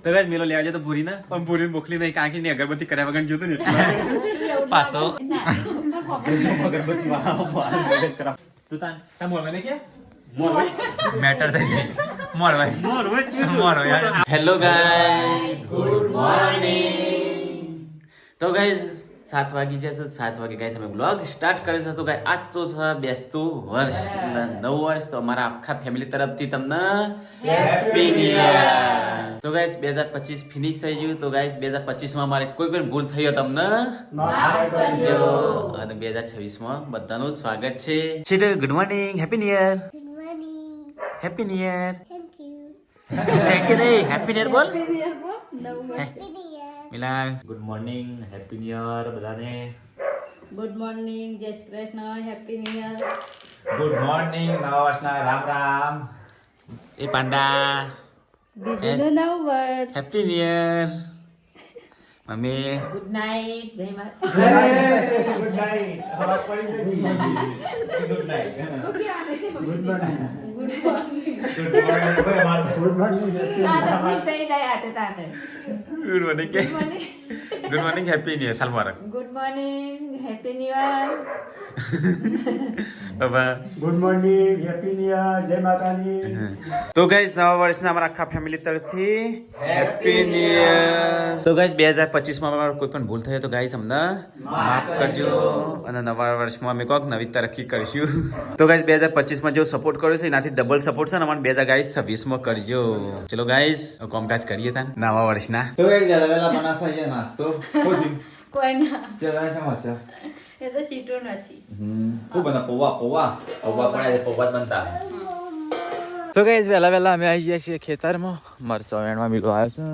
તો ગાઈસ મેલો લેવા જાય તો ભૂરી ના પણ ભૂરી મોકલી નહીં કારણ કે અગરબત્તી કર્યા વગર જોતું ને પાછો અગરબત્તી વાળા તું તા મોરવાને કે મેટર થઈ જાય મોરવાય હેલો ગાઈસ ગુડ મોર્નિંગ તો ગાઈસ 7 વાગી જશે 7 વાગે ગાઈસ અમે બ્લોગ સ્ટાર્ટ કરે છે તો ગાઈસ આજ તો છે બેસતું વર્ષ નવું વર્ષ તો અમારા આખા ફેમિલી તરફથી તમને હેપી ન્યુ યર તો ગાઈસ 2025 ફિનિશ થઈ ગયું તો ગાઈસ 2025 માં મારે કોઈ પણ ભૂલ થઈ હોય તમને માફ કરજો અને 2026 માં બધાનું સ્વાગત છે છીટ good morning happy new year happy new year thank you દે હેપી ન્યુ યર બોલ મિલા good morning happy new year બધાને ગુડ મોર્નિંગ જય Shri Krishna happy new year good morning નવા વર્ષના રામ રામ એ પાંડા દીદીનું નવું વર્ષ હેપી ન્યુ યર મમ્મી ગુડ નાઇટ જય માતા ગુડ નાઇટ હવા પડી છે good night good morning good morning થઈ જાય આતે તાતે good morning good morning happy new year સાલ મુબારક good morning happy new year બાબા good morning happy new year જય માતાજી તો ગાઈસ નવા વર્ષના અમારા આખા ફેમિલી તરફથી હેપી ન્યુ યર તો ગાઈસ 2025 માં અમારો કોઈ પણ ભૂલ થઈ તો ગાઈસ અમને માફ કરજો અને નવા વર્ષમાં અમે કોઈક નવી તરક્કી કરશું તો ગાઈસ 2025 માં જો સપોર્ટ કર્યો છે એનાથી ડબલ સપોર્ટ છે ને અમારે 2026 માં કરજો ચલો ગાઈસ કામકાજ કરીએ તા નવા વર્ષના તો ગાઈસ વેલા બનાસા અહીંયા નાસ્તો કોઈ ના જરા સમસ્યા એ તો સીટો નથી ખૂબ બના પૌવા પડ્યા છે પૌવા જ બનતા તો ગાઈસ વેલા અમે આવી ગયા છીએ ખેતરમાં મરચો વેણવા મિલો આવ્યો છે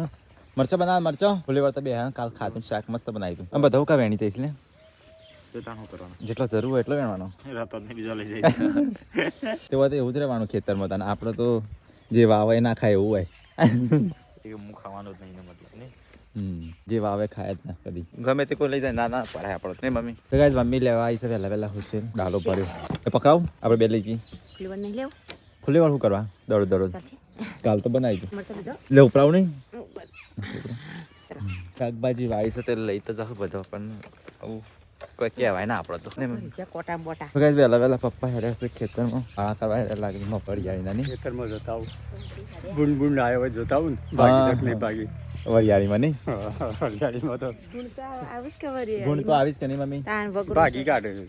મરચો બનાવ મરચો ભૂલી વળતા બે કાલ ખાતું શાક મસ્ત બનાવી દઉં બધા કા વેણી થઈ ને જેટલો જરૂર હોય એટલો વેણવાનો બીજો લઈ જાય તેવા તો એવું જ રહેવાનું ખેતરમાં તને આપણે તો જે વાવે ના ખાય એવું હોય હું ખાવાનું જ નહીં મતલબ ને જે વાવે ખાય જ ના કદી ગમે તે કોઈ લઈ જાય ના પડાય આપણો નહીં મમ્મી તો ગાઈસ મમ્મી લેવા આવી છે વહેલા હુસેન ડાલો ભર્યો એ પકડાવ આપણે બે લઈ જઈએ ખુલ્લી વાર શું કરવા દરરોજ કાલ તો બનાવી દઉં લે ઉપરાવ નહીં શાકભાજી વાવી છે તે લઈ તો જાવ બધો પણ આવું કોઈ કહેવાય ના આપણો તો કોટા બોટા તો ગાઈસ વહેલા પપ્પા હેરે ખેતરમાં આ કરવા હેરે લાગે મગફળી આવી નાની ખેતરમાં જતા આવું બુંડ આવ્યો હોય જોતા આવું ને બાકી તક નહીં બાકી વરિયાળીમાં નહીં હરિયાળીમાં તો ગુણ તો આવીશ કે નહીં મમ્મી ભાગી કાઢે છે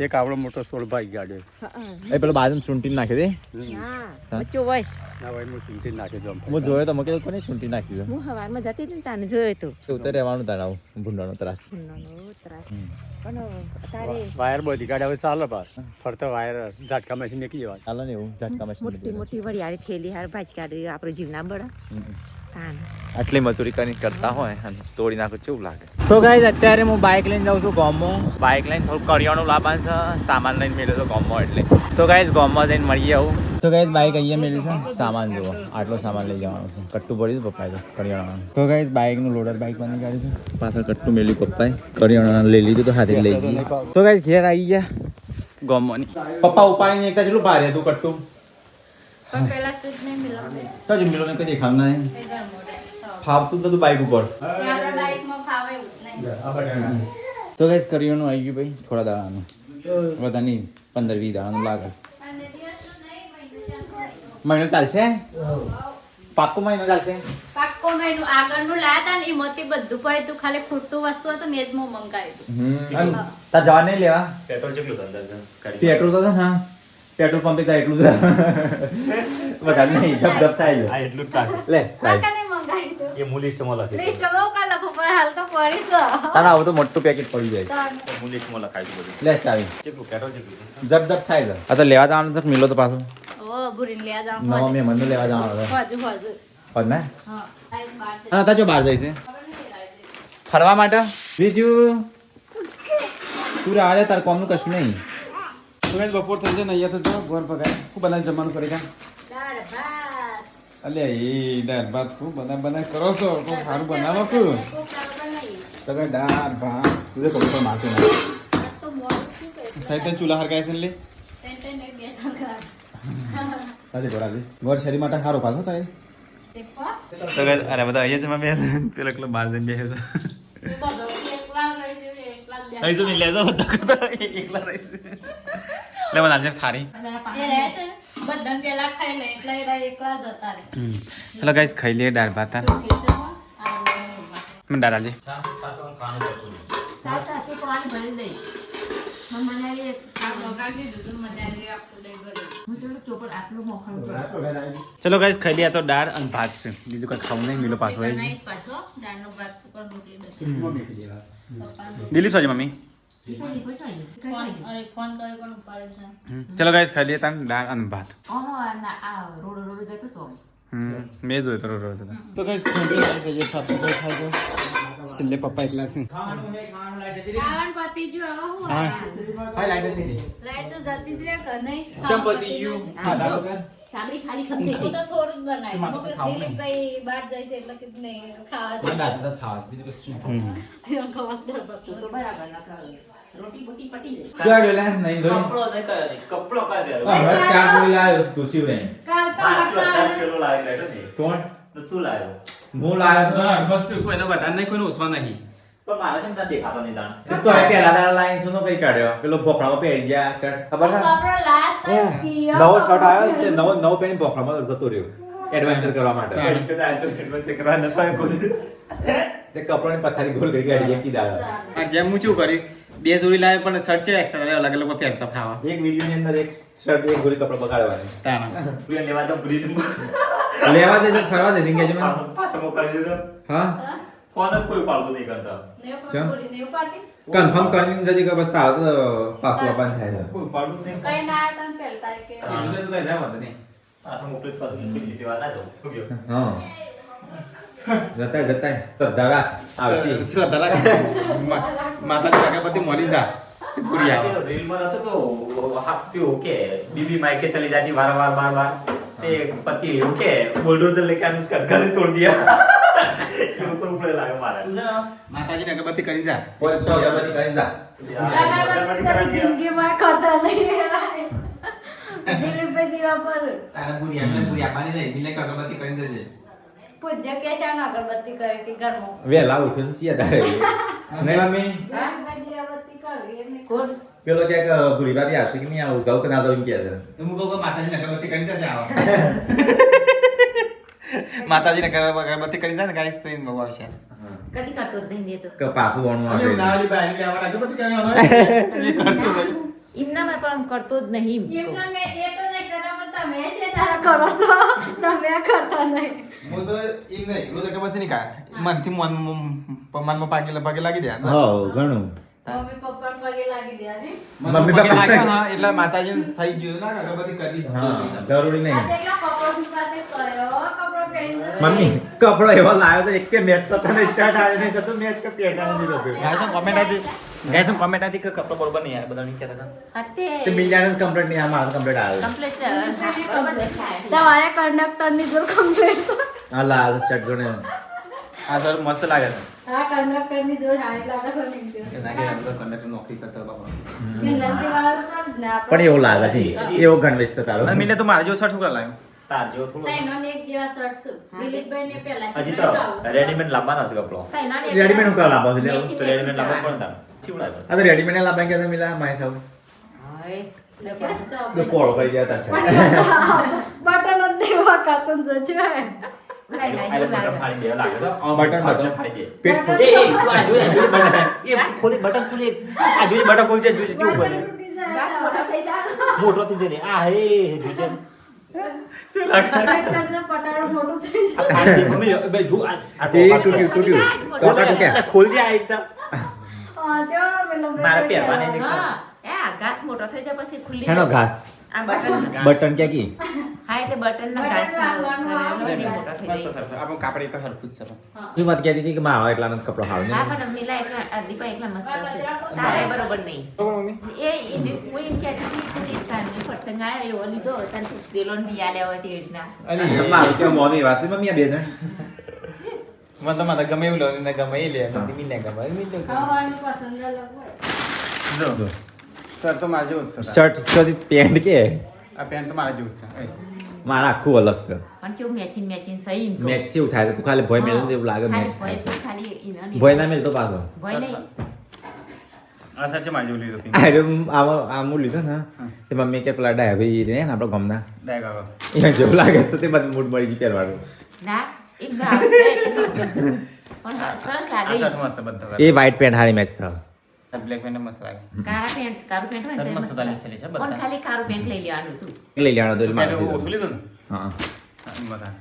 એક આવડો મોટો સોળ ભાગી કાઢે એ પેલો બાજુ ચૂંટી નાખી દે ના ભાઈ હું ચૂંટી નાખી દઉં હું જોયો તો મૂકી કોને ચૂંટી નાખી દો હું હવારમાં જતી હતી ને તાને જોયો તો ઉતર રહેવાનું તારે આવું ભૂંડાનો ત્રાસ પણ તારે વાયર બધી કાઢે હવે ચાલે પાસ ફરતો વાયર ઝાટકા મશીન નીકળી જવા ચાલો ને એવું ઝાટકા મોટી મોટી વરિયાળી થેલી હાર ભાજી કાઢી આપણે જીવના બળા આટલી મજૂરી કરીને કરતા હોય અને તોડી નાખો કેવું લાગે તો ગાઈસ અત્યારે હું બાઇક લઈને જાઉં છું ગામમાં બાઇક લઈને થોડું કરિયાણું લાવવાનું છે સામાન લઈને મેળ્યો તો ગામમાં એટલે તો ગાઈસ ગામમાં જઈને મળીએ આવું તો ગાઈસ બાઇક અહીંયા મેળ્યું છે સામાન જુઓ આટલો સામાન લઈ જવાનો છે કટ્ટું પડ્યું પપ્પાએ તો કરિયાણાનું તો ગાઈસ બાઇકનું લોડર બાઇક બની કાઢ્યું છે પાછળ કટ્ટું મેળ્યું પપ્પાએ કરિયાણાનું લઈ લીધું તો હાથે લઈ ગઈ તો ગાઈસ ઘેર આવી ગયા ગામમાંની પપ્પા ઉપાડીને એકતા કેટલું ભારે હતું કટ્ટું પણ પેલા તું જ નહીં મિલાવે તો જ મિલો ને કઈ દેખાવ ના ફાવતું તો બાઇક ઉપર આપણા બાઈકમાં ફાવે એવું નહીં તો ગાઈસ કરિયાણું આવી ગયું ભાઈ થોડા દાડાનું બધા નહીં 15-20 દાડાનું લાગે મહિનો ચાલશે પાક્કો મહિનો ચાલશે પાક્કો મહિનો આગળનું લાયા તા ને એમાંથી બધું પડે તું ખાલી ખૂટતું વસ્તુ હતું ને જ હું મંગાવ્યું તાર જવા નહીં લેવા પેટ્રોલ કેટલું પેટ્રોલ તો હા પેટ્રોલ પંપે તો એટલું જ વધારે નહીં જબ થાય આ એટલું જ લે ચાલ એ મૂલિસ્ટમાં લખી લિસ્ટમાં કા લખું પણ હાલ તો પડીશ તારા આવું તો મોટું પેકેટ પડી જાય મૂલિસ્ટમાં લખાયું બધું લે ચાવી કેટલું પેટ્રોલ કેટલું જબ થાય છે આ તો લેવા જવાનું છે મિલો તો પાછું ઓ બુરીન લે જા નવા મેં મને લેવા જવાનું છે હજુ હોત ને હા અને તા જો બહાર જાય છે ફરવા માટે બીજું તું રાડે તાર કોમનું કશું નહીં તું બપોર થઈ જાય ને અહીંયા તો ઘર પગાય ખૂબ બનાવી જમવાનું કરી કા દાળ ભાત અલે એ દાળ ભાત ખૂબ બનાવ કરો છો ખૂબ સારું બનાવો છું તો કઈ દાળ ભાત તું તો કઈ મારતું ના થઈ તને ચૂલા હરગાય છે લે તાજે ગોરાજી ઘર શેરી માટે સારું પાછો થાય તે પણ તો guys, અરે બધા અહીંયા જ અમે પેલા એકલો બહાર જઈને બેસે છે એ બધો એકલા રહી જઈએ, એકલા જ અહીં તો નહીં લેજો બધા એકલા રહીશ એટલે મને આજે થારી જે રહે છે ને, બધાને પેલા ખાઈ લે એટલે એ રહ્યા એકલા જતા રહે. ચલો ગાઈસ ખાઈ લઈએ દાળ ભાત તો ખેતરમાં આ લોકોને ઊભા. મને દાળ આજે સાત સાથે પાણી ભરી દઈ. મને આ વગાડી દીધું, મજા આવી આપતું દહીં ભરી. હું ચલો ચોપડ આટલું મોખણ ચલો ગાઈસ ખાઈ લઈએ. આ તો દાળ અને ભાત છે, બીજું કંઈ ખાવું નહીં. મિલો પાછો આવી બનાવીશ પાછો દાળનો ભાત સુકર રોટલી દે. દિલીપ સાજી મમ્મી. ફોન કર્યો પણ ઉપાડે છે. ચલો ગાઈસ ખાઈ લઈએ તાન દાળ અને ભાત. મેં જોયું તો રોજ તો ગાઈસ છેલ્લે પપ્પા એકલા છે. ખાવાનું પતી ગયું, હવે હું લાઈટ તો જતી જ રહે કે નહીં? સાબડી ખાલી ખપતી હતી. હું તો થોડું જ બનાવી. હું કે દિલીપભાઈ બહાર જાય છે એટલે કીધું નહીં ખાવા દે. ખવાસદાર બસો તો બરાબર ના ખાવ. રોટી બોટી પટી જાય. કપડો કા દે કાલ તો કિલો લાવી લાવ્યો ને કોણ તો તું લાવ્યો હું લાવ્યો કશું કોઈને બધા નહીં, કોઈને ઓછવા નહીં. પણ મારા છે ને ત્યાં દેખાતો નહીં દાણ તો પેલા દાડા લાઈન સુનો કઈ કાઢ્યો પેલો ભોખડામાં પહેરી ગયા શર્ટ ખબર છે કપડો લાત તો કિયો. નવો શર્ટ આવ્યો તે નવો પહેરી ભોખડામાં જતો રહ્યો એડવેન્ચર કરવા માટે તે કપડાની પથારી ગોલ કરી કાઢી કી દાડા જેમ હું શું કરી બે જોડી લાવે પણ શર્ટ છે એક્સ્ટ્રા અલગ અલગ પહેરતા ખાવા એક વિડિયો ની અંદર એક શર્ટ એક જોડી કપડા બગાડવાની તાણા લેવા તો બ્રીજ લેવા જશે ફરવા જશે એંગેજમેન્ટ પાછો મોકલી દીધો હા ફોન જ કોઈ પાડતું નહીં કરતા નેવ પાટી નેવ પાટી કન્ફર્મ કરીને જજે કે બસ તાળ તો પાછું બંધ થાય છે કોઈ પાડતું નહીં કઈ ના તન પહેલ તારીખે બીજું તો જાય વાંધો નહીં પાછો મોકલી પાછું મૂકી દેવા ના જાઉં શું કહ્યું હા જતા શ્રદ્ધા આવશે શ્રદ્ધા માતાજી ગણપતિ મળી જા પૂરી આવે રીલ માં હતો તો હાપ્યો કે बीबी मायके चली जाती बार बार ते पति ओके बुलडोजर लेके आने उसका घर ही तोड़ दिया ऊपर ऊपर लगा मारा માતાજી ગણપતિ કરી જા કોઈ છો ગણપતિ કરી જા તારી જિંદગીમાં કરતા નહીં દિલીપભાઈ દીવા પર તારા પૂરી આપવાની જાય મિલે ગણપતિ કરી દેજે પૂજ્ય કે છે અગરબત્તી કરે કે ઘરમાં વેલા ઉઠે તો સિયા તારે નહીં મમ્મી અગરબત્તી કરી એમને કોણ પેલો કે પૂરી બારી આવશે કે નહીં આવું જાવ કે ના જાવ એમ કહે છે તો હું કહું કે માતાજી ગણપતિ કરી જાય આવો માતાજી ગણપતિ કરી જાય ને ગાઈસ તો એમ બહુ આવશે કદી કરતો જ નહીં તો કે પાછું વણવું આવશે નાવાલી બાઈ ને આવડા ગણપતિ કરવાનો એ કરતો ભાઈ એમનામાં પણ કરતો જ નહીં એમને મે એ તો નહીં કરા પણ તમે છે તારા કરો છો તમે કરતા નહીં હું તો એમ નહીં હું તો ગણપતિ નહીં કાય મનથી મનમાં પાગે લાગી દે હા ઘણું મમ્મી પપ્પા પગે લાગી દે ને મમ્મી પપ્પા લાગ્યા હા એટલે માતાજી થઈ ગયું ના ગણપતિ કરી હા જરૂરી નહીં આ તેલા કપડો સુકાતે કર્યો કપડો પહેરીને મમ્મી કપડો એવો લાવ્યો છે એક મેચ તો તને સ્ટાર્ટ આવે નહીં તો મેચ કે પેટા નથી રહ્યો ગાઈસ કોમેન્ટ આથી કે કપડો બરોબર નહીં યાર બધા નહીં કહેતા હતે તે મિલિયન કમ્પ્લીટ નહીં આ મારું કમ્પ્લીટ આવે કમ્પ્લીટ તમારે કંડક્ટર ની જોર કમ્પ્લીટ આ લાલ શર્ટ જોને આ સર મસ્ત લાગે છે હા કંડક્ટર ની જોર હાઈ લાગે તો નહીં કે ના કે આપણે કંડક્ટર નોકરી કરતા બાપા કે લંદી વાળો તો ના પણ એવું લાગે છે એવો ગણવેશ છે તારો અને મિલે તો મારા જેવો શર્ટ છોકરા લાવ્યો તાર જેવો થોડો તૈનો ને એક જેવા શર્ટ છે દિલીપભાઈ ને પહેલા હજી તો રેડીમેડ લાવવાનો છે કપડો રેડીમેડ ઉકા લાવો છે લેવો તો રેડીમેડ લાવવો પણ તાર ચીવડા આ તો રેડીમેડ લાવવા કે મિલા માય થાવ તો પોળો કરી ગયા તાર છે બટન જ દેવા કાતન જો છે બટન ફાડી દે લાગે તો બટન બટન ફાડી દે પેટ એ તું આ જોઈ બટન એ ખોલી બટન ખોલી આ જોઈ બટન ખોલી છે જોઈ કેવું બને મોટો થઈ જાય ને આ હે જોજે પટારો મોટું થઈ જાય આ ફાડી દે મમ્મી બે જો આ એ તૂટ્યું ટોકા ટોક્યા ખોલ દે આ એકદમ જો મેલો મારે પહેરવા નહીં દેખતા હા એ આ ઘાસ મોટો થઈ જાય પછી ખુલ્લી હેનો ઘાસ આ બટન બટન કે કી હા એટલે બટન નો ઘાસ બટન કરેલો ને મોટો થઈ જાય આપણું કાપડી તો હરખું જ છે તું મત કહેતી હતી કે મારો એટલાનો કપડો હાવ હા ને પણ મિલા એકલા અર્દીપા એકલા મસ્ત હશે તારે બરોબર નહીં એ હું એમ કહેતી હતી કે તારની પ્રસંગ આવ્યો એવો લીધો તને પેલો ડિયા લેવો તે રીતના અને મારું કે મોની વાસી મમ્મી આ બે જણ મને તો માતા ગમે એવું લો ને ગમે એ લે તો મિલ ને ગમે મિલ લે ખાવાનું પસંદ અલગ હોય જો સર તો મારા જેવું જ છે શર્ટ સુધી પેન્ટ કે આ પેન્ટ તો મારા જેવું જ છે મારા આખું અલગ છે પણ કેવું મેચિંગ સહી એમ કહું. મેચ કેવું થાય તું ખાલી ભય મેળ એવું લાગે મેચ ખાલી થાય ભય ખાલી ઈનો ને ભય ના મેળ તો પાછો ભય નહીં. આ સર છે મારી જોલી તો અરે આમ લીધો ને તે મમ્મી કે પેલા ડાયાભાઈ રે ને આપણા ગામના ડાય કાકા એ જેવું લાગે છે તે બધું મૂડ મળી ગયું પહેરવાનું ના એક ગાવ છે પણ સરસ આ લાગે. સર મસ્ત બધો એ વ્હાઈટ પેન્ટ હારી મેચ થાય બ્લેક પેન્ટ મસ્ત લાગે કારું પેન્ટ હોય સર ને તો મસ્ત મસ્ત તાલી લાગે. છે પણ બધા ખાલી કારું પેન્ટ લઈ લેવાનું હતું. લઈ લેવાનો તો એટલે પેન્ટ મારે ઓછું લીધું ને હા બધા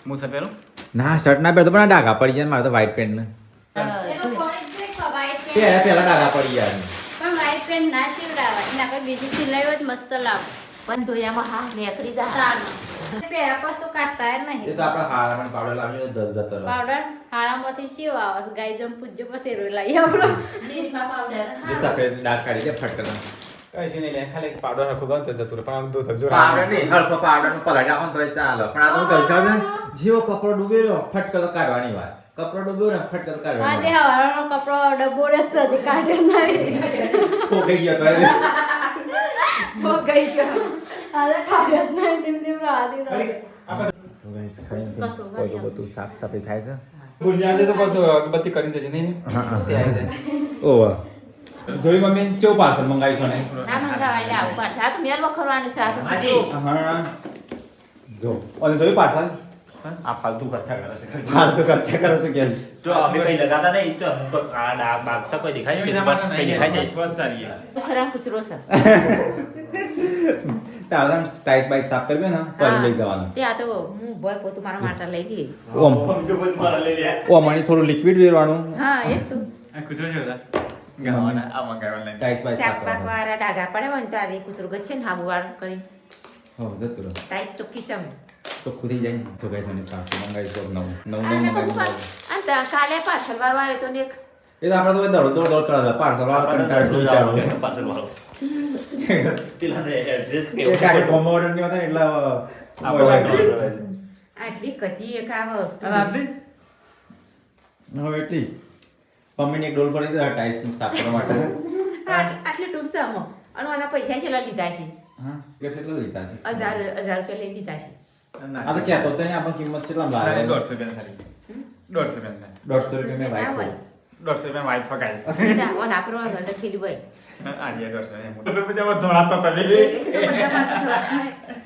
હું સર પહેરું ના શર્ટ ના પહેરતો પણ આ ડાઘા પડી જાય ને મારે તો વ્હાઈટ પેન્ટ ને એ તો કોલેજ ડ્રેસ white pant. પેલા ડાઘા પડી જાય પણ white pant ના સીવડાવાય. એના કોઈ બીજી સિલાઈઓ જ મસ્ત લાવો. પણ ધોયામાં હા નીકળી જા. સારું. પહેર્યા પછી તો કાઢતા જ નહીં. એ તો આપણા હારામાં પાવડર લાવીને જતો રહો પાવડર હારામાંથી સીવ આવે છે. ગાય જમ પૂજ્ય પછી રોઈ લાવી આપણો. દેવીમાં પાવડર જે સફેદ ડાઘ કાઢી જાય ફટકના કઈ નહીં લે ખાલી પાવડર આખું ગયું તો જતું રહે પણ આમ તો થજો પાવડર નહીં હળખો પાવડર નું પલાળી નાખો ને તોય ચાલે પણ આ તો કરી કાઢે જેવો કપડો ડૂબેલો ફટકો તો કાઢવાની વાત કપડો ડૂબ્યો ને ફટકો તો આજે કાઢવાની હવારનો કપડો ડબ્બો રસ્તો હતી કાઢે નહીં. પોકાઈ ગયો તો બહુ ગઈ ગયો. આજે કાઢે જ નહીં. તેમ તેમ રાહ દીધો. બધું બધું સાફ સફાઈ થાય છે ગુંજાજે તો પાછું અગરબત્તી કરી દેજે નહીં હા, હા. તે આવી જાય ઓવા જોઈ મમ્મી કેવું પાર્સલ મંગાવી છો ને ના મંગાવાય લે આવું પાછા. આ તો મેલ વખરવાનું છે આ તો. હા જો અને જોઈ પાર્સલ આ ફાલતુ ખર્ચા કરે છે હાલ તો ખર્ચા કરો તો કે જો અમે કઈ લગાતા નહીં તો અમુક આ ડાઘ બાગસા કોઈ દેખાય નહીં કઈ દેખાય નહીં बहुत सारी है વખરામ કૂતરો છે. તારા ટાઈસ બાઈસ સાફ કરবে ને પર લઈ જવાનું તે આ તો હું બોલ પોતું મારા માટે લઈ ગઈ. ઓમ જો બધું મારા લઈ લે ઓમ આની થોડું લિક્વિડ વેરવાનું હા એ તો આ કૂતરો જો હતા ગાવાના આ મંગાવવા લઈને ટાઈસ બાઈસ સાફ શાક પાક કરવાનું વાળા ડાઘા પડે હોય ને તો આ રે કૂતરો ગચ્છે ને હાબુ વાળું કરી હો જતું રહો ટાઈસ ચોખ્ખી ચમ. ચોખ્ખું થઈ જાય તો કઈ છે પાર્સલ મંગાવી દો નવું નવું અને નવું તો મંગાવી અને કાલે પાર્સલ વાળો આવ્યો તો ને એક એ તો આપણે તો દોડ દોડ દોડ કરવા પાર્સલ વાળા કંટાળ શું ચાલુ પાછળ વાળો પેલાને એડ્રેસ એ કાંઈ કોમો ઓર્ડર નહીં હોતા એટલે આટલી કદી એક આવ અને આટલી હવે એટલી મમ્મીને એક ડોલ પડી દે ટાઈસ સાફ કરવા માટે આટલી ટૂબ છે અમો અને આના પૈસા છેલ્લા લીધા છે હા કેટલા લીધા છે 1000 રૂપિયા લઈ લીધા છે. આ તો કહેતો તો નહીં આપણે કિંમત કેટલા લાવે 150 રૂપિયા ખાલી 150 રૂપિયા 150 રૂપિયા મેં ના વાઈફ હોય. 150 રૂપિયા વાઈફ ફગાઈશ ના, ઓન આપણો લખેલું હોય. આજી 150 એમ તો પછી હવે ધોળાતો તમે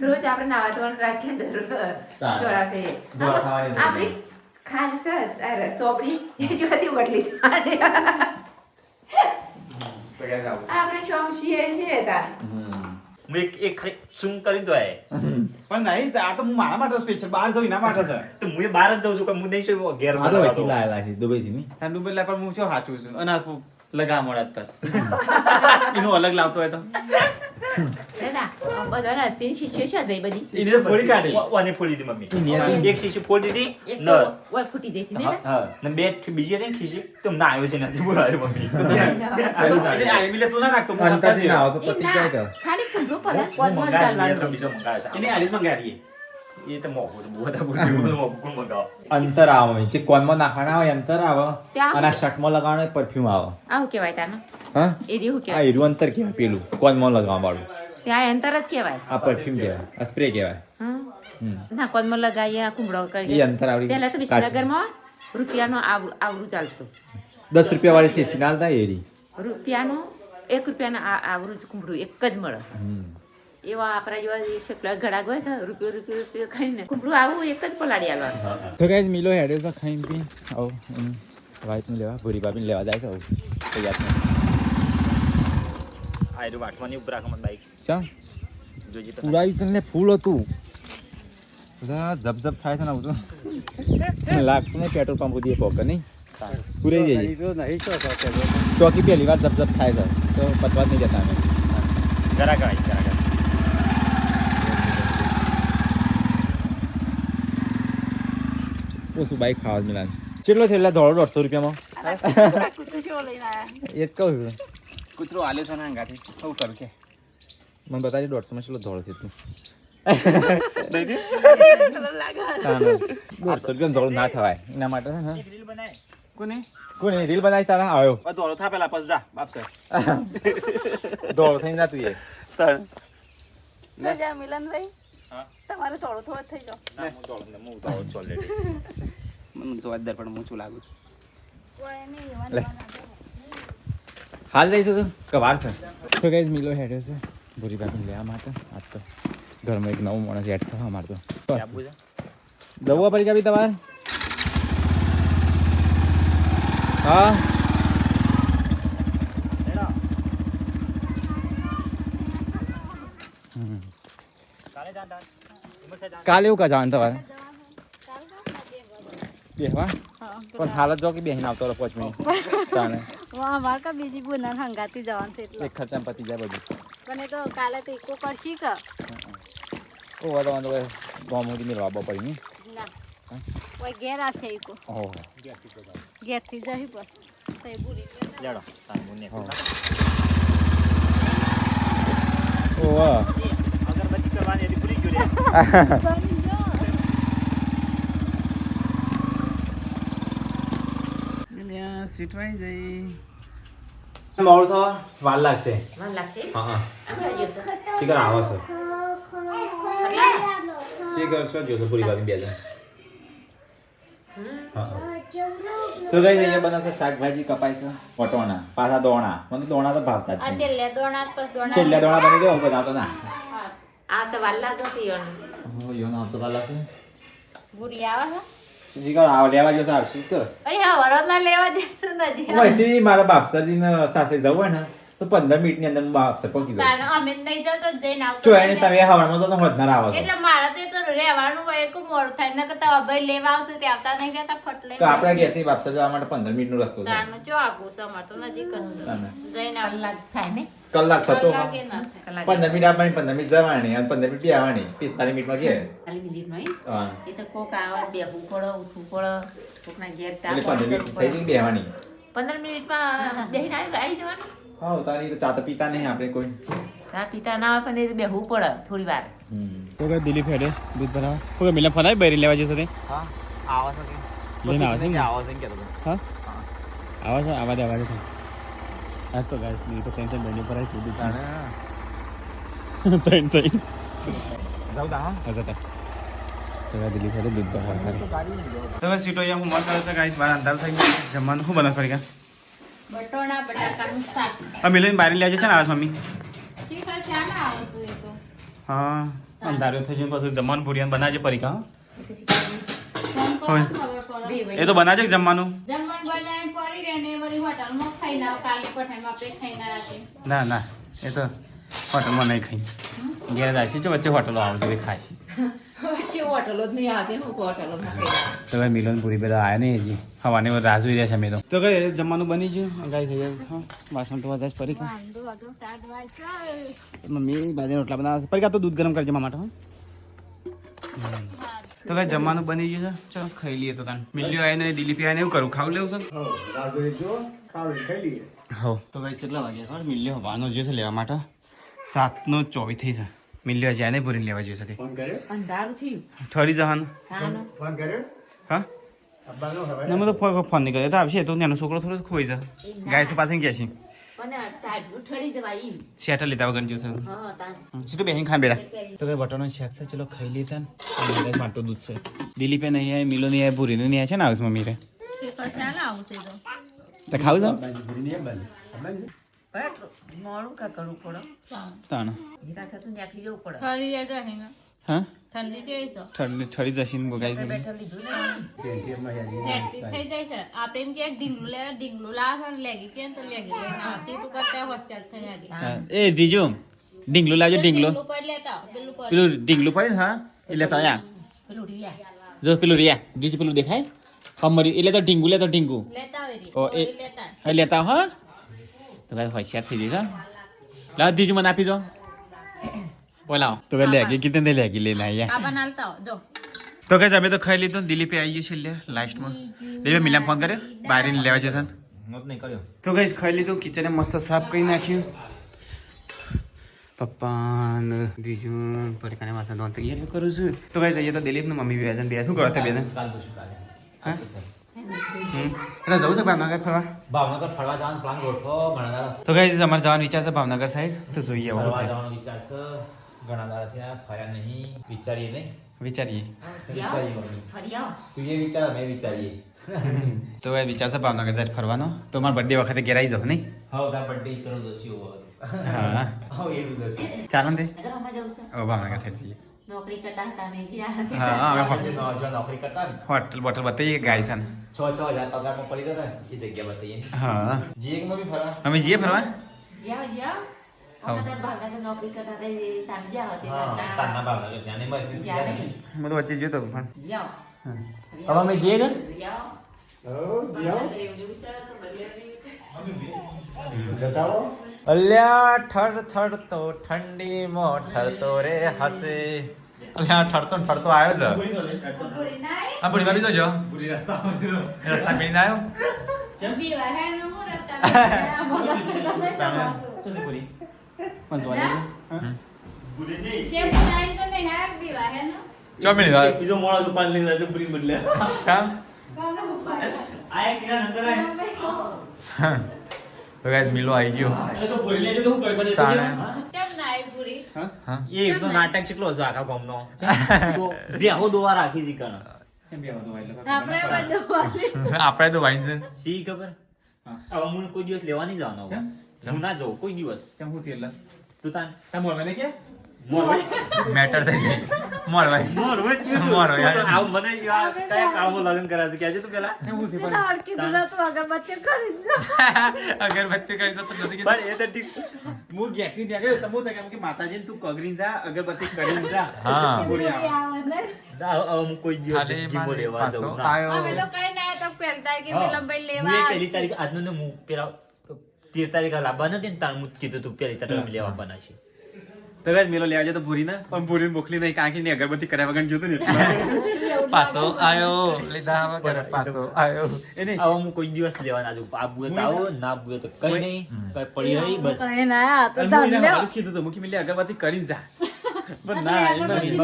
રોજ આપણે નાવા ધોવાનું રાખીએ ને ધોળા કરીએ. ધોળા થવાની જરૂર આપણી ખાસ ચોપડી એ જોતી બટલી છે તો કે જાવ આપણે શોમશીએ છીએ તા હું એક ખાલી શું કરી દો એ પણ નહીં આ તો હું મારા માટે સ્પેશિયલ બહાર જઉં એના માટે છે તો હું બહાર જ જઉં છું કે હું નહીં છું ઘેર આ તો વહીથી લાયેલા છે દુબઈથી નહીં ઠંડુ પેલા પણ હું શું સાચું છું અને આ લગા મોડા કર એનું અલગ લાવતો હોય તો ના બધા તીન શિષ્યો છે દઈ બધી એને તો ફોડી કાઢી વાની ફોડી દીધી મમ્મી નિયતિ. એક શીશી ફોડી દીધી એક ન તો ઓય ફૂટી દેતી ને હા ને બે બીજી હતી ને ખીસી તો ના આવ્યો છે નથી બોલાવ્યો મમ્મી એટલે આ એમિલે તું ના નાખતો હું અંતરથી ના આવે તો એ પતી ના, જાય તો ખાલી ખુલ્લું પડે હું કોણ મંગાવ્યો ચાલવાનું બીજો મંગાવ્યો એને આડી મંગાવીએ એ તો મોંઘું છે બહુ બધા મોંઘું મંગાવો અંતર આવે જે કોનમાં નાખવાના હોય અંતર આવે ત્યાં અને આ શર્ટમાં લગાવવાનો પરફ્યુમ આવે આવું કહેવાય તાનું હા એ રહ્યું આ કહેવાય એરું અંતર કહેવાય પેલું કોનમાં લગાવવા વાળું ત્યાં અંતર જ કહેવાય આ પરફ્યુમ કહેવાય આ સ્પ્રે કહેવાય હમ. હમ. ના કોનમાં લગાવીએ આ કુમળો એ કરી અંતર આવડી પહેલા તો કાચી. વિસનગરમાં રૂપિયાનો આવરું ચાલતું 10 રૂપિયા વાળી શીશી ના આલતા એરી રૂપિયાનું 1 રૂપિયાનું આવરું જ કુંભળું એક જ મળે એવા આપણા જેવા શકલા ઘડાગ હોય તો રૂપિયો ખાઈને કુંભળું આવું એક જ પલાળી આલવાનું તો ગાઈઝ મિલો હેડે તો ખાઈને પી આવો વાઈટનું લેવા ભૂરી બાબીને લેવા જાય તો આવું તો યાદ નહીં આ એરું વાટવાની ઉપર રાખો મને બાઈક ચા જોજી તો પુરાવી છે ને ફૂલ હતું બધા જબ જબ થાય છે ને આવું તો લાગતું નહીં પેટ્રોલ પંપ સુધી પોકે નહીં પૂરાઈ જઈએ તો નહીં તો ચોકી પહેલી વાર જબ જબ થાય છે તો પતવા જ નહીં જતા અમે જરા કરાય જરા કરાય ઓછું બાઈક ખાવા જ મિલાન કેટલો છે એટલે ધોળો 150 રૂપિયામાં એ જ કહું છું કૂતરો આલ્યો છે ને અંગાથી શું કરું કે મને બતાવી 150 માં કેટલો ધોળો છે તું 150 રૂપિયા ધોળો ના થવાય એના માટે છે ને રીલ બનાય કોને કોને રીલ બનાવી તારા આવ્યો ધોળો થા પેલા પછી જા બાપ સર ધોળો થઈને જતું એ તમારે થોડો થોડો થઈ જાઓ. ના હું દોડું ને હું દોડું છું already. મને જોરદાર પણ હું શું લાગુ છું. લે. હાલ જઈશું તું કે વાર છે તો કઈ મિલો હેડ્યો છે ભૂરી ભાઈ લેવા માટે આજ તો ઘરમાં એક નવું માણસ એડ થવા અમારે તો આપવું છે? જવું પડી ગયા તમારે હા કાલે એવું કા જવાનું તમારે બેહવા પણ હાલત જો કે બેહીને આવતો રહો 5 મિનિટ તાને અમારે કા બીજી બોના હંગાતી જવાનું છે એટલે એક ખર્ચામાં પતી જાય બધું પણ એ તો કાલે તો ઈકો કરશી કે ઓ વાંધો તો ગામ સુધી મેળવા પડી ને ના કોઈ ઘેર આવશે ઈકો ઓહો ઘેરથી જઈ બસ તો એ પૂરી લેડો તાન મુને ઓ વાહ અગરબત્તી કરવાની હતી પૂરી ગયો રે સ્વીટવાઈ જઈ મોડું થવા વાર લાગશે મને લાગશે હા જોઈએ છે ચીકર આવે છે ચીકર શું જોશે પૂરી વાત બે જણ તો ગઈ અહીંયા બનાવશે શાકભાજી કપાય છે વટોણા પાછા દોણા મને તો દોણા તો ભાવતા જ આ નહીં છેલ્લે દોણા પછી દોણા છેલ્લા દોણા બની ગયો બનાવતો ના આ તો વાર લાગતો યો હો યો ના તો લાગે પૂરી આવે છે ચીકર આવ લેવા જો આવશે કર અરે હા વરોદના લેવા જશું નથી ઓયથી મારા બાપસરજીને સાસરે જવું હોય ને તો 15 મિનિટની અંદર બાપસર પહોંચી જાવ તાનો અમે નહીં જતો જઈને આવતો જો એને તમે હવારમાં તો વધનાર આવો છો એટલે મારે તો રહેવાનું હોય એક મોડું થાય ને કે તારા ભાઈ લેવા આવશે તે આવતા નહીં રહેતા ફટ લઈને તો આપણે ઘેરથી બાપસર જવા માટે 15 મિનિટનો રસ્તો છે તાનો જો આગું છે અમારે તો નજીક જ છે. તાને. જઈને કલાક થાય ને કલાક થતો કલાકે ના થાય. 15 મિનિટ આવવાની 15 મિનિટ જવાની અને 15 મિનિટ આવવાની 45 મિનિટમાં ઘેર ખાલી મિનિટમાં હા એ તો કોક આવે બેહવું પડે ઉઠવું પડે કોકના ઘેર ચા એટલે 15 મિનિટ થઈ ગઈ બેહવાની 15 મિનિટમાં બેહીને આવી જવાનું હા તારી તો ચા તો પીતા નહીં આપણે કોઈ ચા પીતા ના હોય પણ એ બેહવું પડે થોડી વાર તો કે દિલીપ હેડે દૂધ ભરાવા તો કે મિલા ફરાય બૈરી લેવા જશે તે હા આવો છો કે લઈને આવે છે ને? આવો છો કે હા આવા છે આવા દે આજ તો ગાઈસ ની તો ટેન્શન બની પર આવી દૂધ ત્રણ ત્રણ જાવ દા હા જતા તો કે દિલીપ હેડે દૂધ ભરાવા તો કે સીટો અહીંયા હું મત કરે છે ગાઈસ બાર અંધાર થઈ ગયું જમવાનું શું બનાવ ફરી બટોણા બટાકાનું શાક આ મિલન બારી લેજો છે ને આવા મમ્મી શીખર શા ના આવતું એ તો હા અંધારું થઈ ગયું પછી જમવાનું ભૂરિયાન બનાવજે પરીકા ફોન કરો હોય. ખબર પડે એ તો બનાવજે કે જમવાનું જમવાનું બનાવીને પડી રહે ને વળી હોટલમાં ખાઈને આવો કાલે પઠાઈમાં આપણે ખાઈને રાખીએ ના ના એ તો હોટલમાં નહીં ખાઈ ઘેર જાય છે જો વચ્ચે હોટલો આવે છે એ ખાય છે વચ્ચે હોટલો જ નહીં આવતી હું હોટલો તો ભાઈ મિલન પૂરી બધા આવ્યા નહીં હજી હવાની રાહ જોઈ રહ્યા છે અમે તો કઈ જમવાનું બની ગયું ગાય થઈ ગયું હા વાસણ તો જાય ફરી વાંધો વાંધો સાત વાગ્યા મમ્મી બાજુ રોટલા બનાવે છે ફરી તો દૂધ ગરમ કરજે મારા માટે તો કઈ જમવાનું બની ગયું છે ચલો ખાઈ લઈએ તો તાન મિલ્યો આવીને દિલીપી આવીને એવું કરું ખાવું લેવું છે હો તો કઈ કેટલા વાગ્યા ખબર મિલ્યો વાનો જે છે લેવા માટે 7:24 થઈ છે મિલ્યો હજી આને ભરીને લેવા જોઈએ છે અંધારું થયું ઠરી જવાનું હા ના મેં તો ફોન નહીં કર્યો તો આવશે તો નાનો છોકરો થોડો ખોઈ છે ગાય પાસે ગયા છે અને ટાઢું ઠરી જવાય ઈમ. શેટર લીધા વગર જોશે હા તાન સીધું બેસીને ખાઈ બેડા તો કઈ બટરનો શેક છે ચલો ખાઈ લેતા ને મારતો દૂધ છે દિલીપે નહીં આવે મિલો નહીં આવે ભૂરીને નહીં આવે છે ને આવે મમ્મી રે શીખર શા ના આવશે તો તો ખાવું છે મોડું કા કરવું પડે તાણ એકા સાથે નીકળી જવું પડે ઠરી જાય છે ને હા ઠંડી જેવી છે ઠરી જશે ને ગાય છે બેઠા લીધું ને નેટી થઈ જાય છે આપણે એમ કે ઢીંગલું લાવે છે ને લેગી કે તો લેગી લઈને આવશે તું કરતા હોસ્ટેલ થઈ લાગી એ જીજુ ઢીંગલું લાવજો ઢીંગલું પર લેતા આવો, પેલું પર પેલું ઢીંગલું પડે ને હા એટલે તો અહીંયા પેલું ઢીલા જો પેલું રિયા જીજુ પેલું દેખાય કમરી એટલે તો ઢીંગું લેતો ઢીંગું લેતા આવે રી ઓ એ લેતા હા લેતા હા તો ભાઈ હોશિયાર થઈ જઈશ હા લાવ દીજુ મને આપી દો બોલાવો તો ભાઈ લેગી કીધે લેગી લઈને આયા આ બનાવતા હો જો તો કઈ અમે તો ખાઈ લીધું દિલીપે આવી ગયું છે લે લાસ્ટમાં દિલીપે મિલામ ફોન કર્યો બારીને લેવા જશે નોટ નહીં કર્યો તો કઈ ખાઈ લીધું કિચને મસ્ત સાફ કરી નાખ્યું પપ્પા ને બીજું પરિકાને વાસણ ધોવાનું તૈયારી કરું છું તો કઈ જઈએ તો દિલીપ ને મમ્મી બે જણ બે શું કરો બે જણ કાલ જોશું કાલે હા એટલે જવું છે ભાવનગર ફરવા ભાવનગર ફરવા જવાનો પ્લાન ગોઠવો ભણવા તો કઈ અમારે જવાનો વિચાર છે ભાવનગર સાઈડ તો જોઈએ ફરવા હવે જવાનો વિચાર છે ઘણા દાડાથી આ ફર્યા નહીં, વિચારીએ નહીં. વિચારીએ વિચારીએ મમ્મી. ફરી આવો તું એ વિચાર, અમે વિચારીએ. તો એ વિચારશે ભાવનગર જાય ફરવાનો તો મારા બર્થડે વખતે ઘેર આવી જાવ નહીં. હા, તાર બર્થડે કરો દોશી હોવો. હા હા, એ દોશી. ચાલો ને તે અગર અમે જવું છે હવે ભાવનગર સાઈડ જઈએ. નોકરી કરતા હતા ને જ્યાં હા અમે પછી જો નોકરી કરતા ને હોટલ બોટલ બતાવીએ ગાય છે ને. 6,000 પગારમાં પડી ગયા હતા ને, એ જગ્યા બતાવીએ. હા જીએકમાં બી ફરવા. અમે જઈએ ફરવા. જ્યાં અમે તાર ભાવનગર નોકરી કરતા હતા એ તાર જ્યાં હતી હા, તારના ભાવનગર જ્યાં નહીં, બસ બીજું જ્યાં જ્યાં નહીં નહીં. હું તો વચ્ચે જોયો તો પણ જ્યાં હવે અમે જઈએ ને. અલ્યા ઠર ઠર તો ઠંડીમાં ઠરતો રે હસે. અલ્યા ઠરતો ને ઠરતો આવ્યો છે. આ બુઢી ભાભી જોજો રસ્તા પીને આવ્યો. ચોમીની વાત. બીજો મોળો તો પાણી લઈને તો પૂરી બદલે કામ આ એક કિરણ અંદર આય તો ગાઈસ મિલો આવી ગયો. એ તો પૂરી લેજે તો હું કરી બને તાણે. કેમ ના આવી પૂરી? એ એકનો નાટક કેટલો છે આખા ગામનો તો બેહો દોવા રાખી દી કણ આપણે બધું આપણે તો વાઈન છે. સી ખબર હવે હું કોઈ દિવસ લેવા નહીં જવાનો હવે. હું ના જાઉં કોઈ દિવસ કેમ હું થયેલા? તું તાન તા મોર મને કે મોર મેટર થઈ જાય. મોર ભાઈ. મોર મોર હોય. આવ મને આ કયા કાળમાં લગ્ન કર્યા છે કહેજે તું પેલા અગરબત્તી કરી અગરબત્તી કરી તો નથી કીધું. પણ એ તો ઠીક હું ગેટની નીકળ્યો તો હું તો કેમ કે માતાજીને તું કગરીને જા અગરબત્તી કરીને જા. હા. બોલી આવો. હવે હું કોઈ દિવસ ખાલી ગીમો મારે લેવા પાછો જાઉં ના. આવ્યો. અમે તો કઈ ના તો પહેલતા કે હા. વિલંબભાઈ હું લેવા એ પહેલી તારીખ આજનું ને હું પેલા 13 તારીખે લાવવા નથી ને તાણ હું કીધું તું પહેલી તારીખે લેવા આવવાના છે તો ગાઈસ મેલો લેવા જતો ભૂરી ના પણ ભૂરી મોકલી નહીં કારણ કે એની અગરબત્તી કર્યા વગર જોતું ને એટલે. પાછો આવ્યો લીધા વગર પાછો આવ્યો. એ નહીં હવે હું કોઈ દિવસ લેવા ના જાઉં આ બુએ તો આવો ના બુએ તો કઈ નહીં કઈ પડી રહી બસ કઈ ના આ તો અને હું એના હાલ જ કીધું હતું મુકી મિલી અગરબત્તી કરીને જા પણ ના એ નહીં.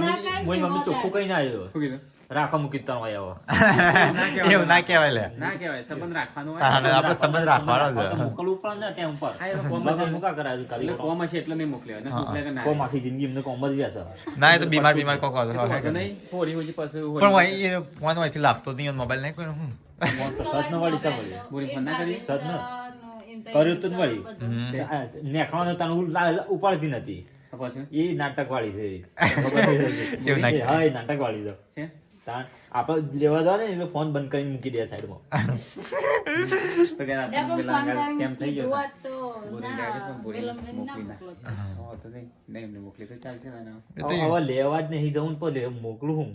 મમ્મી ચોખ્ખું કઈ ના આવ્યો શું કીધું? રાખો મૂકી તણ હોય આવો એવું ના કહેવાય લે. ના કહેવાય સંબંધ રાખવાનો હોય. આપણે સંબંધ રાખવાનો તો છે. મોકલવું પડે ને ત્યાં ઉપર હા, એ કોમ બસ હશે. મુકા કરાયું એટલે કાલી કોમ હશે એટલે નહીં મોકલ્યો ને મોકલ્યા કે ના કોમ આખી જિંદગી એમને કોમ જ વ્યાસ ના એ તો બીમાર બીમાર કોક હતો નહીં પોરી હોય પછી પણ ભાઈ એ ફોન હોયથી લાગતો નહીં મોબાઈલ નહીં કોઈ હું સદ ન વાળી સા વળી બોરી ફોન ના કરી સદ ન કર્યું તો જ વળી નેખવાનું તને ઉપાડતી નથી પછી એ નાટક વાળી છે એવું ના કહેવાય. હા એ નાટક વાળી છે છે તાણ આપણે લેવા જવા ને એટલે ફોન બંધ કરીને મૂકી દે સાઈડમાં તો કે આ પેલા સ્કેમ થઈ ગયો છે. તો બોરી ના લાગે પણ બોરી વિલંબભાઈ ના મોકલી ના. મોકલો. હા તો નહીં નહીં એમને મોકલી તો ચાલશે ને. હવે લેવા જ નહીં જવું પણ મોકલું હું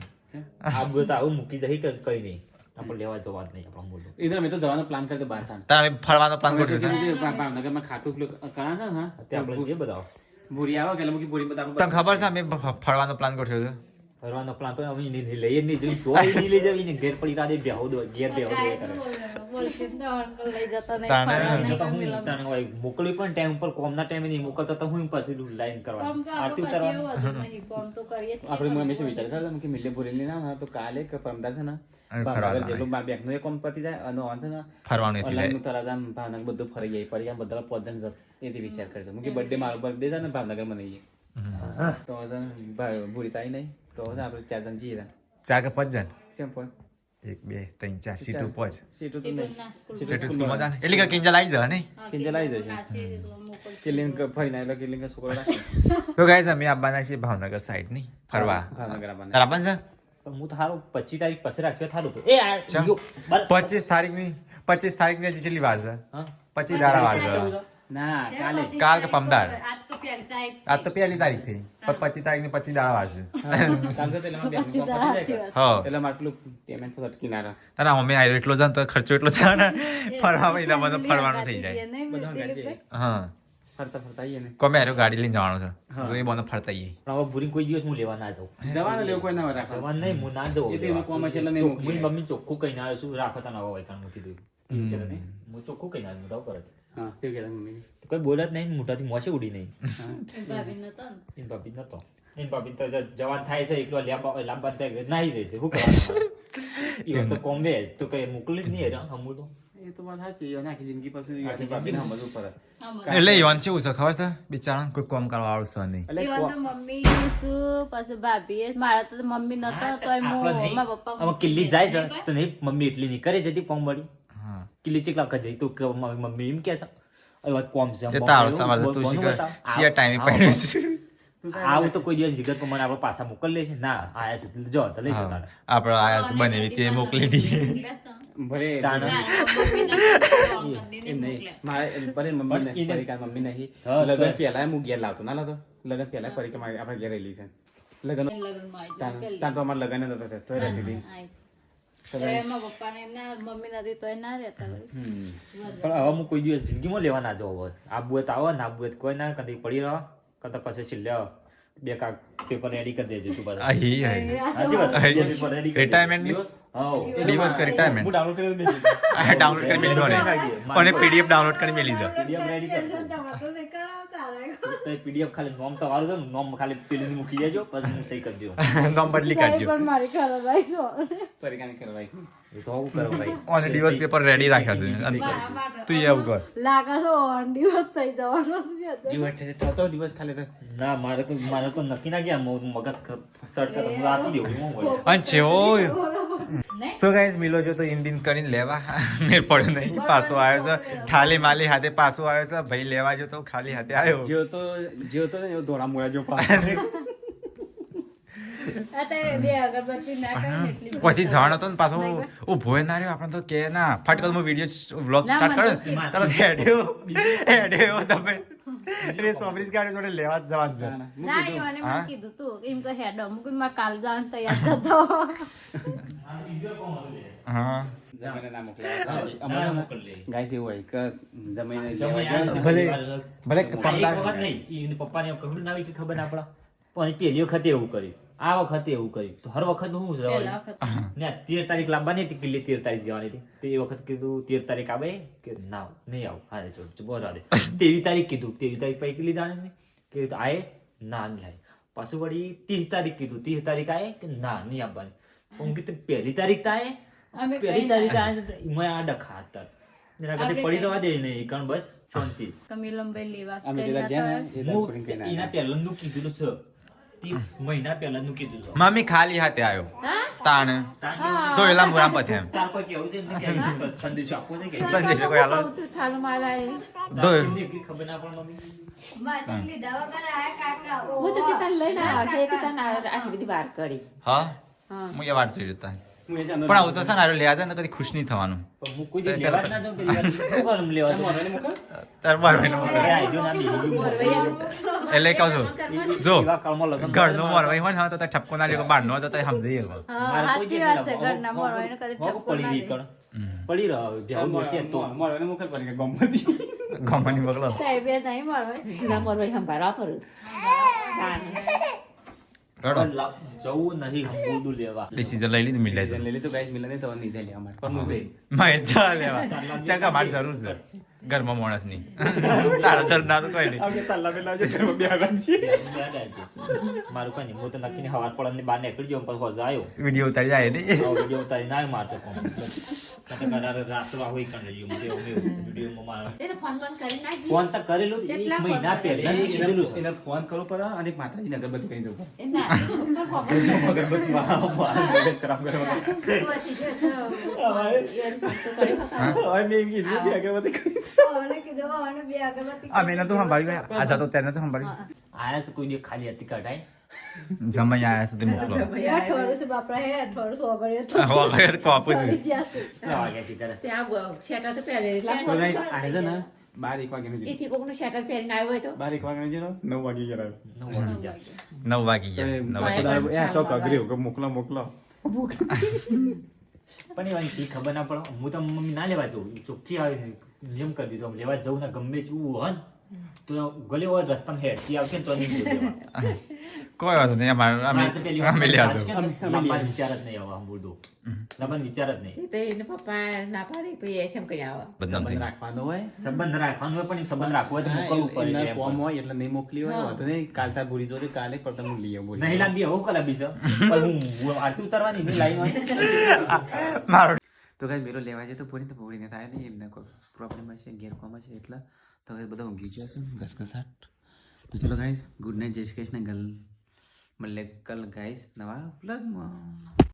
આ બધું આવું મૂકી જઈ કઈ નહીં આપણે લેવા જવા જ નહીં આપણે બોલું એને અમે તો જવાનો પ્લાન કર્યો બહાર થાય. તારે ફરવાનો પ્લાન કર્યો છે? ભાવનગરમાં ખાતું પેલું કરા છે ને અત્યારે આપણે જે બધા ભૂરી આવે કે એટલે મૂકી ભૂરી બધા તને ખબર છે અમે ફરવાનો પ્લાન ગોઠવ્યો છે. ફરવાનો પ્લાન પણ હવે એને લઈએ જ નહીં જઈ જોઈ નહીં લઈ જવી ને ઘેર પડી રાતે બેહો દો ઘેર બેહો દો એ કરે બોલતી જ ન હોય, લઈ જતો નહીં, તાને ફરવા નહીં તો હું ગમે. તને હોય મોકલી પણ ટાઈમ પર કોમના ટાઈમે નહીં મોકલતો તો હું પછી લાઈન કામ કરવાનું તો આરતી આપણું ઉતારવાનું પછી એવું હતું નહીં, કામ તો કરીએ જ છીએ. આપણે હું હંમેશા વિચાર કરતા કે મિલે ભૂરેલી ના તો કાલે કે પરમદાર છે ને ભાવનગર જેટલું મારા બેગનું એ કોમ પતી જાય અને ઓન છે ને ફરવાનું ઓનલાઈન નું તરત આમ ભાવનગર બધું ફરી જાય ફરી આમ બધા પોત જણ એથી વિચાર કરતો હું કે બર્થડે મારો બર્થડે છે ને ભાવનગર માં નહીં તો છે ને ભૂરી તાઈ નહીં તો છે આપણે 4 જણ જઈએ ચાર કે પાંચ જણ કેમ પણ 1 2 3 4 સીટું પાંચ સીટું તો સીટું નહીં ના, સ્કૂલ સીટું સીટું સ્કૂલમાં સ્કૂલમાં એટલે કે કિંજલ આવી જાય નહીં હા, કિંજલ આવી જશે. નાચે એટલો મોકલશે. કિલિંગ ફરી ના એટલે કિલિંગ છોકરો રાખે તો ગાઈઝ અમે આવવાના છીએ ભાવનગર સાઈડ ની ફરવા ભાવનગર આવવાના. તારા આવવાનું છે પણ હું તો હારું 25 તારીખ પછી રાખ્યો થારું તો એ આ ચમ. યો, બસ. 25 તારીખની 25 તારીખની હજી કેટલી વાર છે હા? 25 દાડા વાર છે ના કાલે કાલ કે પમદાર? આજ તો પહેલી તારીખ. આજ તો પહેલી તારીખ થઈ પણ 25 તારીખની 25 દાડા વાર છે ચાલશે તો એટલે મારા બેગનું કોમ પતી જાય કે? હા એટલે મારે પેલું પેમેન્ટ પર અટકી ના રહે. તારા અમે આવ્યો એટલો જાય ને તો ખર્ચો એટલો થાય ને ફરવા મહિના બધો ફરવાનું થઈ જાય નહીં, બધા દિલીપભાઈ? હા ફરતા ફરતા આવીએ ને કોમે આવ્યો ગાડી લઈને જવાનું છે તો એ બધો ફરતા આવીએ પણ હવે ભૂરી કોઈ દિવસ હું લેવા ના જાઉં જવાનું લેવું કોઈ ના રાખે જવાનું નહીં હું ના જાઉં એ તો એનો કોમ હશે એટલે નહીં મોકલી. મમ્મી ચોખ્ખું કઈ ના આવ્યો છું રાખો તને હવે વાયકાણ મૂકી દીધું હું ચોખ્ખું કઈ ના આવ્યું મોઢા ઉપર જ. હા તેવું કહેતા મમ્મી તો કોઈ બોલે જ નહીં મોઢાથી મોસે ઉડી નહીં એ ભાભી નતો ને. એન ભાભી નતો એન ભાભી તો જવાન થાય છે એકલો લાંબા થાય નાહી જાય છે શું કરવાનું એ તો કોમ વે તો કઈ મોકલી જ નહીં હેરા હમું તો એ તો વાત સાચી અને આખી જિંદગી પછી આખી બાપીને સમજવું પડે એટલે ઈવન કેવું છે ખબર છે બિચારા કોઈ કામ કરવા વાળું છે નહીં ઈવન તો મમ્મી શું પછી ભાભી મારા તો મમ્મી નતો તોય હું મારા પપ્પા આમાં કિલ્લી જાય છે તો નહીં મમ્મી એટલી નહીં કરે જતી ફોર્મ વાળી હા કિલ્લી ચેકલા કજઈ તો કે મમ્મી એમ કે છે હવે વાત કોમ છે એ તારો સવાલ છે, તું શીખર ટાઈમે પડ્યો છે આવું તો કોઈ દિવસ જીગત પ્રમાણે આપણે પાછા મોકલી લે છે ના આયા છે તો જો તો લઈ જાઓ તારે આપણે આયા બનેવી તે મોકલી દઈએ ભલે તાણ એમ નહીં મારે ભલે મમ્મી પણ નહીં એને- પરીક્ષા મમ્મી નહીં હા, તો- લગન પહેલા હું ઘેર લાવતો ના લાવતો લગન પહેલા પરીક્ષા મારી આપણે ઘેર રહેલી છે લગન તાર તો અમારે લગન જ હતો તો રહેતી હતી તો ભાઈ, મારા પપ્પાને ના મમ્મી નથી તોય ના રહેતા વળી. હમ. પણ હવે હું કોઈ દિવસ જિંદગીમાં લેવા ના જાઉં હવે આબુ હોય તો આવો ના આબુ હોય તો કોઈ ના કદી પડી રહો કદી પછી છેલ્લે બે કાક પેપર રેડી કરી દેજો તું પાછા અહીં સાચી વાત બે પેપર રેડી કરી રિટાયરમેન્ટ હા દિવસ કરી રિટાયરમેન્ટ હું ડાઉનલોડ કરી દઈશ ડાઉનલોડ કરી મેલી દો અને પીડીએફ ડાઉનલોડ કરી મેલી દો પીડીએફ રેડી કર તો પીડીએફ ખાલી નોમ તમારું છે ને નોમ ખાલી પેલી મૂકી દેજો પછી હું સહી કરી દઉં નામ બદલી કાઢજો પરીક્ષા નહીં કરવાય એ તો હું કરો ભાઈ અને દિવસ પેપર રેડી રાખ્યા છે અને તું એવું કર દિવસ થતો દિવસ ખાલી તો ના મારે તો નક્કી ના ગયા મગજ સર્ટ કર હું આપી દેવું હું બોલે અને છેવો તો ગાઈસ મિલો જો તો ઇન્ડિયન કરીને લેવા મેર પડ્યો નહીં પાછો આવ્યો છે થાલી માલી હાથે પાછો આવ્યો છે ભાઈ લેવા જો તો ખાલી હાથે આવ્યો જેવો તો ને એવો ધોળા મોડા જેવો પાસ પછી જાણ હતો ને પાછો ઉભો ના રહ્યો આપણે તો કે ના ફટકલ હું વિડીયો વ્લોગ સ્ટાર્ટ કર્યો તરત હેડ્યો તમે એટલે સોબરીસ ગાડી જોડે લેવા જ જવાનું છે ના ઈવને મને કીધું તું એમ તો હેડ અમુક મારે કાલ જવાનું તૈયાર થતો હા જમીને ના મોકલાય અમારે મોકલી ગાય એવું હોય કે જમીને ભલે ભલે એક વખત નહીં એને પપ્પાને ખબર ના આવી કે ખબર ના પડે પણ પેલી વખતે એવું કર્યું આ વખતે એવું કર્યું તો હર વખત હું પહેલા વખત ને 13 તારીખ લાવવાની હતી કિલ્લી 13 તારીખ જવાની હતી તો એ વખત કીધું 13 તારીખ આવે કે ના નહીં આવું હારે ચલો બહુ રાડે 23 તારીખ કીધું 23 તારીખ પછી કિલ્લી જવાની કે આય ના નહીં આવે પાછું વળી 30 તારીખ કીધું 30 તારીખ આવે કે ના નહીં આવવાની હું કીધું પહેલી તારીખ તો આવે અમે પહેલી તારીખ આવે તો એમાં આ ડખા હતા એના કરતા પડી જવા દે નહીં કારણ બસ શાંતિ કમિલમભાઈ લેવા અમે કરી કીધા જતા જ્યાં એ હું દર્પણ કહીને એના પહેલાનું કીધું છે તે મહિના પહેલાનું કીધું છે મમ્મી ખાલી હાથે આવ્યો તાણ તો એલા મુરામ પથે એમ તાર કોઈ કેવું છે એમને કે સંદેશો આપવો ને કે સંદેશ કોઈ હાલો દો એમને એટલી ખબર ના પડે મમ્મી માસી લીધા વગર આયા કાકા હું તો કીધા લઈને આવશે કે તને આટલી બધી વાર કરી હા હા હું એ વાત જોઈ જતા હું એ જાણતો પણ આવું તો છે ને આરે લેવા દે ને કદી ખુશ નહીં થવાનું પણ હું કોઈ દી લેવા જ ના જાઉં પેલી વાર શું કરું લેવા જાઉં? મોરવાને મોકલ તાર બાર મહિને અરે આઈડિયો ના દીધું. એટલે કહું છું જો એવા કાળમાં લગ્ન ઘરનું મોરવાઈ હોય ને તો તે ઠપકો ના લે બહારનો હોય તો તે સમજી ગયો મારે કોઈ સાચી દી વાત છે ના ઘરના મોરવાઈને કદી હોક ઠપકો પડી ના ગઈ દે. કણ. પડી રહ્યો ધ્યાન દોરશે તો મોરવાને મોકલ પરીક્ષા ગમતી ગમવાની બગલો સાહેબે નહીં મોરવાઈ જૂના મોરવાઈ સંભાળવા પડું રડો જવું નહીં હંબુડું લેવા ડિસિઝન લઈ લીધું મિલે લઈ લીધું ગાઈસ મિલે નહીં તો નહીં જાય અમારે પણ હું જઈ મેં ચા લેવા ચંકા મારી જરૂર છે ઘરમાં માણસ ની તારા ઘર ના તો કોઈ નહીં આપણે તાલા પેલા જે ઘરમાં બેહવા છીએ યાદ આવજે. મારું કઈ નહીં હું તો નક્કી હવાર પડે બહાર નીકળી ગયો પછી હોજો આવ્યો વિડીયો ઉતારી જાય ને વિડીયો ઉતારી ના મારતો ફોન રાત્રો હોય કણ રહ્યું વિડીયોમાં મારે એ તો ફોન બંધ કરી નાખી ફોન તો કરેલું જ એક મહિના પહેલા કીધેલું છે એને ફોન કરવો પડે અને એક માતાજીને અગરબત્તી કરી જવું એ ના ઉપર અગરબત્તી મગજ ખરાબ કરવા હવે મેં એમ કીધું કે અગરબત્તી કરી ઓને કીધું ઓને બે અગરબત્તી અમે નતું સંભાળી ગયા આ જાતો ત્યારે નતું સંભાળી આયા છે કોઈ દી ખાલી હતી કઢાઈ જમાઈ આયા સુધી મોકલો અઠવાડિયું છે બાપરા હે અઠવાડિયું સોગળ્યો તો વગર કોપ જ કરી જ્યાં છે. કેટલા વાગ્યા છે ત્યારે ત્યાં શેટર તો પહેરે એટલા તો ગાઈસ આજે છે ને 12 1 વાગે એથી કોકનું શેટર પહેરીને આવ્યો હોય તો 12 1 વાગે જરો 9 વાગે ગયા 9 વાગી ગયા. 9 વાગી ગયા 9 વાગી એ તો અઘરી કે મોકલો પણ એવાની કઈ ખબર ના પડે હું તો મમ્મી ના લેવા જઉં ચોખ્ખી આવે નિયમ કરી દીધો આમ લેવા જવું ને ગમે તેવું હોય ને તો ગલે હોય રસ્તામાં હેડતી આવશે ને તો નહીં જવું લેવા. કોઈ વાત નહીં મારે તો પેલી વાર અમે લ્યા રાજકીય તો લાંબા વિચાર જ નહીં આવા બોલતો લાંબા વિચાર જ નહીં એ તો એને પપ્પા ના પાડે પછી એ શેમ કઈ આવે સંબંધ રાખવાનો હોય સંબંધ રાખવાનું હોય પણ એ સંબંધ રાખવો હોય તો મોકલવું પડે એના એમ. ફોર્મ હોય એટલે નહીં મોકલી હોય વાંધો નહીં કાલ તાર ભૂલી જો કાલે પણ તમે લઈ આવો નહીં લાંબી હવે કલા બી છે પણ હું આરતી ઉતારવાની નહીં લાઈન હોય મારો તો કાંઈ મેલો લેવા જાય તો પૂરીને થાય નહીં એમને કોઈ પ્રોબ્લેમ હશે ગેરકોમ હશે એટલે તો કાંઈ બધા ઊંઘી ગયા છે ઘસઘસાટ તો ચલો ગાઈસ ગુડ નાઇટ જય શ્રી કૃષ્ણ ગલ મળે કલ ગાઈસ નવા વ્લોગમાં